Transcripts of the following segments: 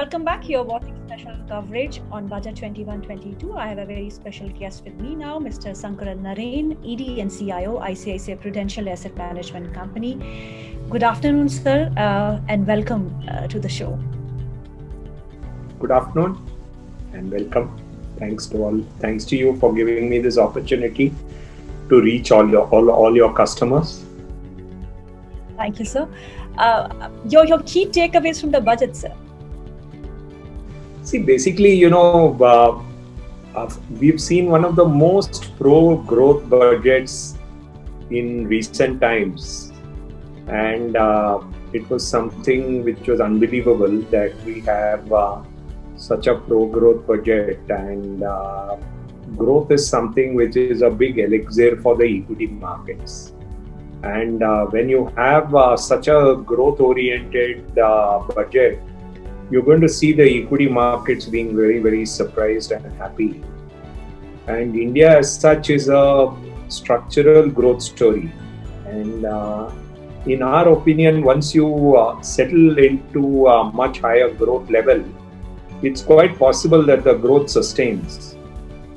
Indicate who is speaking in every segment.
Speaker 1: Welcome back. You're watching special coverage on Budget 21-22. I have a very special guest with me now, Mr. Sankaran Narain, ED and CIO, ICICI Prudential Asset Management Company. Good afternoon, sir, and welcome to the show.
Speaker 2: Good afternoon and welcome. Thanks to you for giving me this opportunity to reach all your customers.
Speaker 1: Thank you, sir. Your key takeaways from the budget, sir.
Speaker 2: See, basically, we've seen one of the most pro-growth budgets in recent times, and it was something which was unbelievable that we have such a pro-growth budget, and growth is something which is a big elixir for the equity markets. And when you have such a growth-oriented budget, you're going to see the equity markets being very, very surprised and happy. And India as such is a structural growth story. And in our opinion, once you settle into a much higher growth level, it's quite possible that the growth sustains.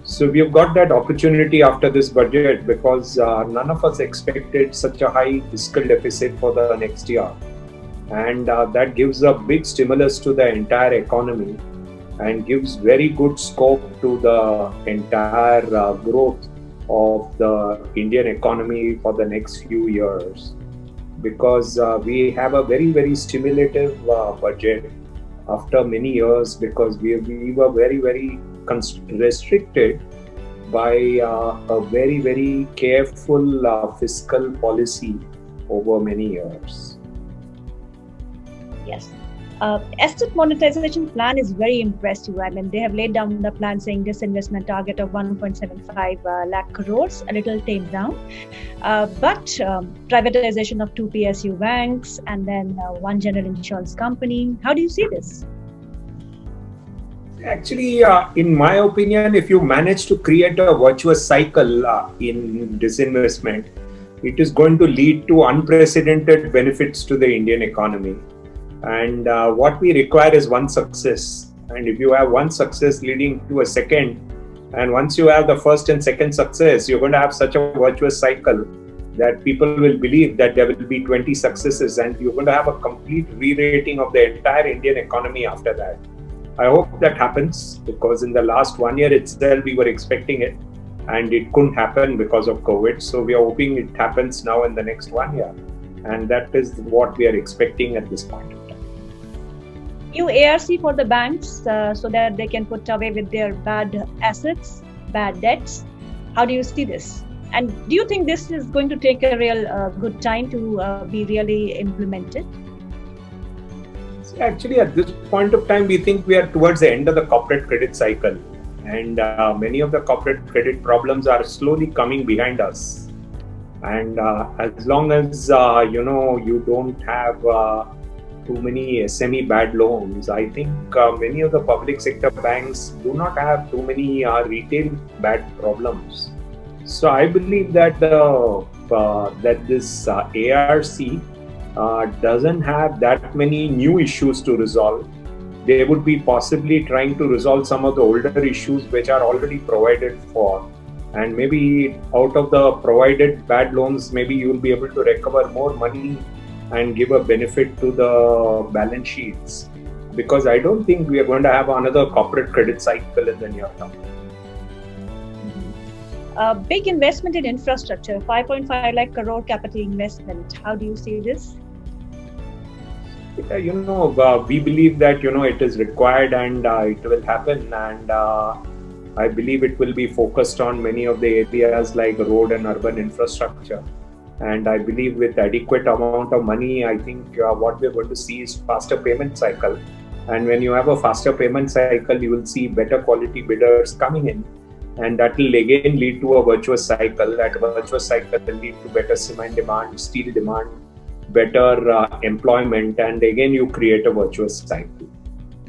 Speaker 2: So we've got that opportunity after this budget because none of us expected such a high fiscal deficit for the next year. And that gives a big stimulus to the entire economy and gives very good scope to the entire growth of the Indian economy for the next few years, because we have a very, very stimulative budget after many years, because we were very, very restricted by a very, very careful fiscal policy over many years.
Speaker 1: Yes. Asset monetization plan is very impressive. I mean, they have laid down the plan saying this investment target of 1.75 lakh crores, a little tamed down. But privatization of 2 PSU banks and then one general insurance company. How do you see this?
Speaker 2: Actually, in my opinion, if you manage to create a virtuous cycle in disinvestment, it is going to lead to unprecedented benefits to the Indian economy. And what we require is one success. And if you have one success leading to a second, and once you have the first and second success, you're going to have such a virtuous cycle that people will believe that there will be 20 successes, and you're going to have a complete re-rating of the entire Indian economy after that. I hope that happens, because in the last 1 year itself, we were expecting it and it couldn't happen because of COVID. So we are hoping it happens now in the next 1 year. And that is what we are expecting at this point.
Speaker 1: New ARC for the banks so that they can put away with their bad assets, bad debts. How do you see this? And do you think this is going to take a real good time to be really implemented?
Speaker 2: Actually, at this point of time, we think we are towards the end of the corporate credit cycle. And many of the corporate credit problems are slowly coming behind us. And as long as, you don't have too many SME bad loans, I think many of the public sector banks do not have too many retail bad problems. So I believe that that this ARC doesn't have that many new issues to resolve. They would be possibly trying to resolve some of the older issues which are already provided for. And maybe out of the provided bad loans, maybe you will be able to recover more money and give a benefit to the balance sheets, because I don't think we are going to have another corporate credit cycle in the near term.
Speaker 1: Big investment in infrastructure, 5.5 lakh crore capital investment. How do you see this?
Speaker 2: We believe that, it is required and it will happen. And I believe it will be focused on many of the areas like road and urban infrastructure. And I believe with adequate amount of money, I think what we're going to see is faster payment cycle. And when you have a faster payment cycle, you will see better quality bidders coming in. And that will again lead to a virtuous cycle. That virtuous cycle will lead to better cement demand, steel demand, better employment. And again, you create a virtuous cycle.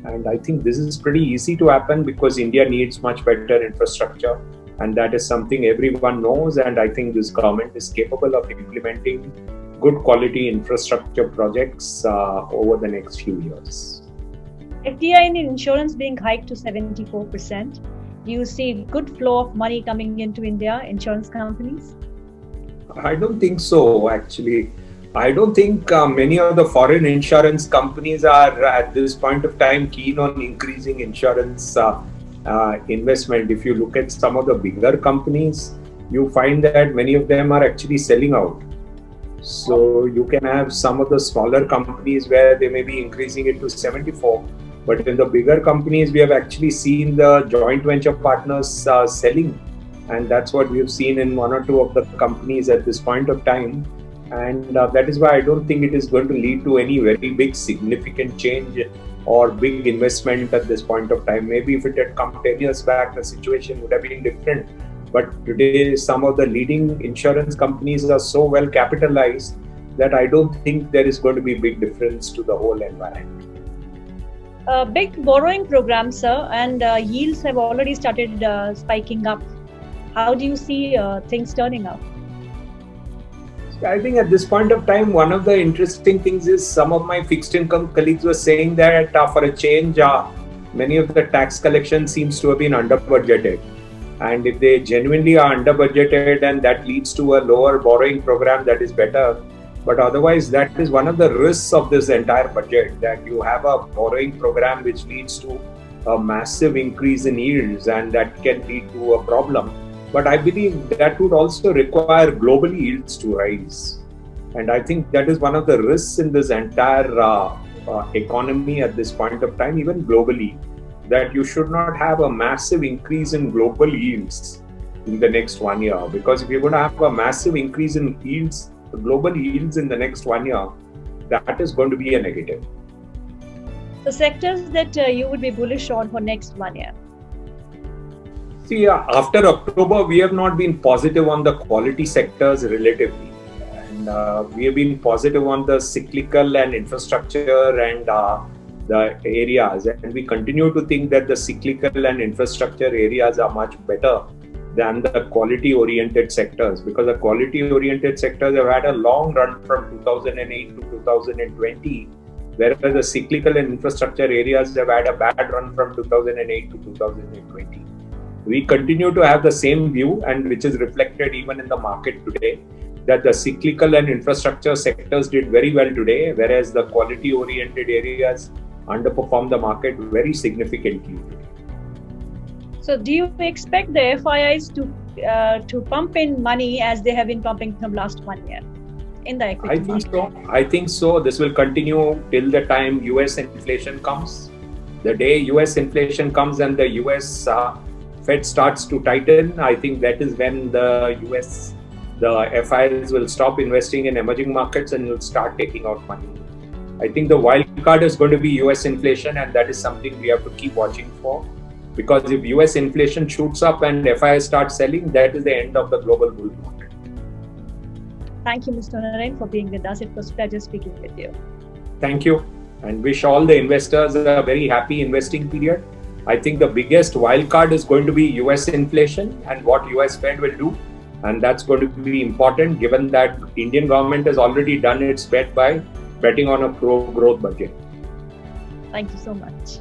Speaker 2: And I think this is pretty easy to happen because India needs much better infrastructure. And that is something everyone knows, and I think this government is capable of implementing good quality infrastructure projects over the next few years.
Speaker 1: FDI in insurance being hiked to 74%. Do you see good flow of money coming into India, insurance companies?
Speaker 2: I don't think so, actually. I don't think many of the foreign insurance companies are at this point of time keen on increasing insurance investment. If you look at some of the bigger companies, you find that many of them are actually selling out. So you can have some of the smaller companies where they may be increasing it to 74. But in the bigger companies, we have actually seen the joint venture partners selling. And that's what we've seen in one or two of the companies at this point of time. And that is why I don't think it is going to lead to any very big significant change or big investment at this point of time. Maybe if it had come 10 years back, the situation would have been different. But today, some of the leading insurance companies are so well capitalized that I don't think there is going to be a big difference to the whole environment.
Speaker 1: Big borrowing program, sir, and yields have already started spiking up. How do you see things turning out?
Speaker 2: I think at this point of time, one of the interesting things is some of my fixed income colleagues were saying that for a change, many of the tax collection seems to have been under budgeted. And if they genuinely are under budgeted and that leads to a lower borrowing program, that is better. But otherwise, that is one of the risks of this entire budget, that you have a borrowing program which leads to a massive increase in yields, and that can lead to a problem. But I believe that would also require global yields to rise. And I think that is one of the risks in this entire economy at this point of time, even globally, that you should not have a massive increase in global yields in the next 1 year. Because if you're going to have a massive increase in yields, the global yields in the next 1 year, that is going to be a negative.
Speaker 1: The sectors that you would be bullish on for next 1 year?
Speaker 2: See, after October, we have not been positive on the quality sectors relatively. And we have been positive on the cyclical and infrastructure and the areas. And we continue to think that the cyclical and infrastructure areas are much better than the quality-oriented sectors, because the quality-oriented sectors have had a long run from 2008 to 2020, whereas the cyclical and infrastructure areas have had a bad run from 2008 to 2020. We continue to have the same view, and which is reflected even in the market today, that the cyclical and infrastructure sectors did very well today, whereas the quality-oriented areas underperformed the market very significantly today.
Speaker 1: So do you expect the FIIs to pump in money as they have been pumping from last 1 year in the equity market?
Speaker 2: I think so. This will continue till the time US inflation comes. The day US inflation comes and the US Fed starts to tighten, I think that is when the FIIs will stop investing in emerging markets and will start taking out money. I think the wild card is going to be US inflation, and that is something we have to keep watching for. Because if US inflation shoots up and FIIs start selling, that is the end of the global bull market.
Speaker 1: Thank you, Mr. Narain, for being with us. It was a pleasure speaking with you.
Speaker 2: Thank you, and wish all the investors a very happy investing period. I think the biggest wild card is going to be US inflation and what US Fed will do. And that's going to be important given that Indian government has already done its bet by betting on a pro-growth budget.
Speaker 1: Thank you so much.